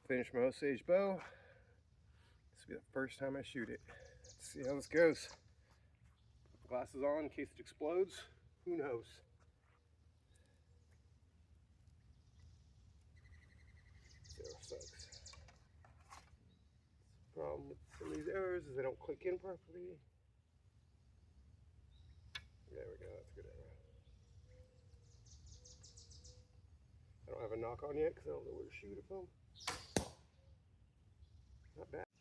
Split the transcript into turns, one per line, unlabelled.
Finished my Osage bow. This will be the first time I shoot it. Let's see how this goes. Glasses on in case it explodes. Who knows? Zero sucks. The problem with some of these arrows is they don't click in properly. There we go, that's a good arrow. I don't have a knock on yet because I don't know where to shoot it from. Not bad.